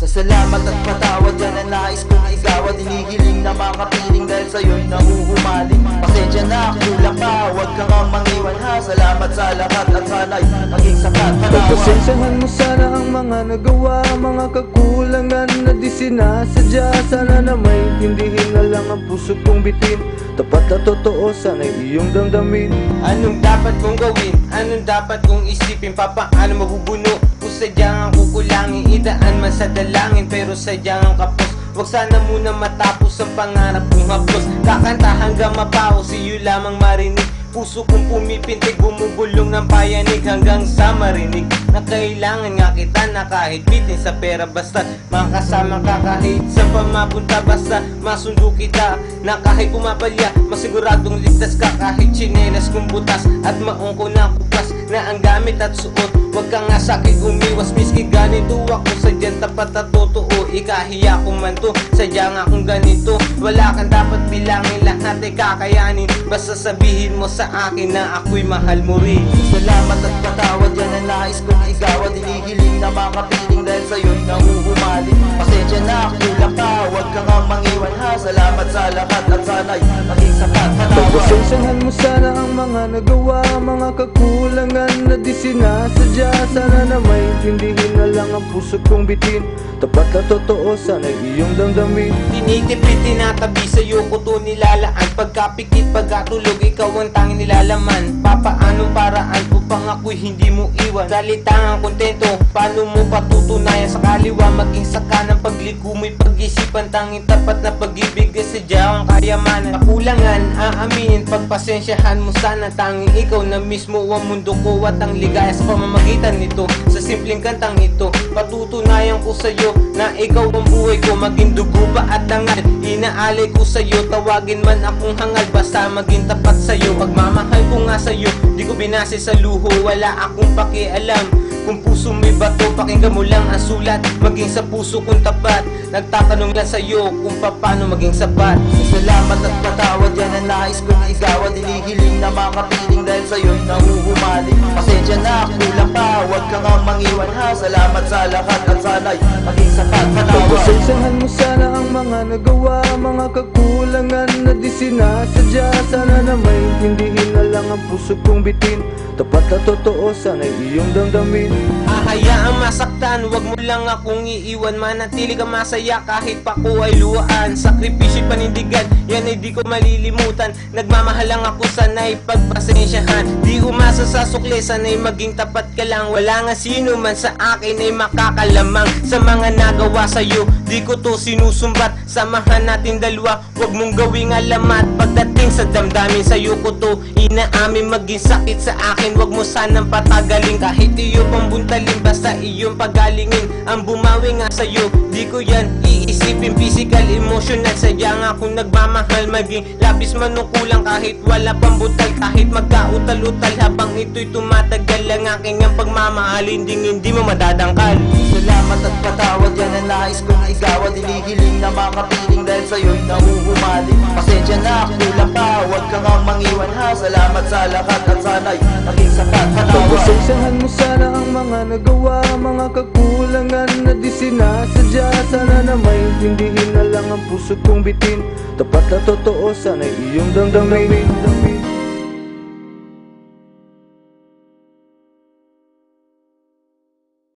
Sa salamat at patawad, yan ang nais kong igawad. Hinihiling na makapiling dahil sa'yo'y nahuhumaling. Pasensya na, kulang pa, huwag ka nga mangiwan ha. Salamat sa lahat at sana'y maging sapat. Pagpasensyahan mo sana ang mga nagawa, mga kakulangan na di sinasadya. Sana na maintindihin na lang ang puso kong bitin. Tapat na totoo, sana'y iyong damdamin. Anong dapat kong gawin? Anong dapat kong isipin? Papaano mabubuno? Kung sadyang ang kukulangin, idaan man sa dalangin, pero sadyang ang kapos. Huwag sana muna matapos ang pangarap kong haplos. Kakanta hanggang mapaw, siyo lamang marinig. Puso kong pumipintig, bumubulong ng payanig hanggang sa marinig na kailangan nga kita na kahit bitin sa pera. Basta makasama ka kahit sa pamapunta. Basta masundo kita na kahit pumapalya, masiguradong ligtas ka kahit tsinelas kong butas. At maong ko na kupas na ang gamit at suot. Huwag ka nga sa'kin umiwas, miski ganito ako. Sadyang tapat at totoo, ikahiya ko man to. Sadya nga kung ganito, wala kang dapat bilangin, lahat ay kakayanin. Basta sabihin mo sa akin na ako'y mahal mo rin. Salamat at patawad, yan ang nais kong igawad. Hinihiling na makapiling dahil sa'yo'y nahuhumaling. Pasensya na, kulang pa, huwag ka nga mangiwan ha. Salamat sa lahat at sana'y maging sapat. Pagpasensyahan mo sana ang mga nagawa, mga kakulangan na di sinasadya. Sana na maintindihin na lang ang puso kong bitin. Tapat na totoo, sana'y iyong damdamin. Tinitipid, tinatabi, sa'yo ko to nilalaan. Pagkapikit, pagkatulog, ikaw ang tanging nilalaman. Papaanong paraan upang ako'y hindi mo iwan? Salita ang kontento, paano mo patutunayan sa kaliwa? Maging saka ng pagliko mo'y pag-isipan, tanging tapat na pag-ibig ay sadya ang kayamanan. Kakulangan, aaminin, pagpasensyahan mo sana. Tanging ikaw na mismo ang mundo ko at ang ligaya sa pamamagitan nito. Sa simpleng kantang ito, patutunayan ko sa'yo na ikaw ang buhay ko. Maging dugo pa at dangal, inaalay ko sa'yo. Tawagin man akong hangal, basta maging tapat sa'yo. Pagmamahal ko nga sa'yo, di ko binase sa luho. Wala akong pakialam kung puso may bato, pakinggan mo lang ang sulat. Maging sa puso kong tapat, nagtatanong lang sa'yo kung paano maging sapat. Salamat at patawad, yan ang nais kong igawad. Hinihiling na makapiling dahil sa'yo'y nahuhumaling. Pasensya na, kulang pa, huwag ka nga mangiwan ha. Salamat sa lahat at sana'y maging sapat. Pagpasensyahan mo sana ang mga nagawa, mga kakulangan na di sinasadya. Sana na maintindihin na lang ang puso kong bitin. Tapat na totoo, sana'y iyong damdamin. Hahayaang masaktan, wag mo lang akong iiwan. Manatili ka masaya kahit pa ko ay luwaan. Sakripisyo'y panindigan, yan ay di ko malilimutan. Nagmamahal lang ako, sana'y pagpasensyahan. Di umasa sa sukli, sana'y maging tapat ka lang. Wala nga sino man sa akin ay makakalamang sa mga nagawa sa'yo. Di ko to sinusumbat, samahan natin dalawa. Wag mong gawing alamat, pagdating sa damdamin sa'yo ko to inaamin. Maging sakit sa akin, wag mo sanang patagalin. Kahit iyo pang buntalin, basta iyong pagalingin. Ang bumawi nga sa'yo, di ko yan iisipin. Physical, emotional, sadya nga kung nagmamahal. Maging labis man o kulang, kahit wala pang butal. Kahit magkautal-utal, habang ito'y tumatagal. Ang aking ang pagmamahal, hindi mo madadangkal. Salamat at patawad, yan ang nais kong igawad. Hinihiling na makapiling dahil sa'yo'y nahuhumaling. Pasensya na, kulang pa, huwag ka nga mangiwan ha. Salamat sa lahat at sana'y maging sapat. Pagpasensyahan mo sana ang mga nagawa, mga kakulangan na di sinasadya. Sana na maintindihin na lang ang puso kong bitin. Tapat na totoo, sana'y iyong damdamin.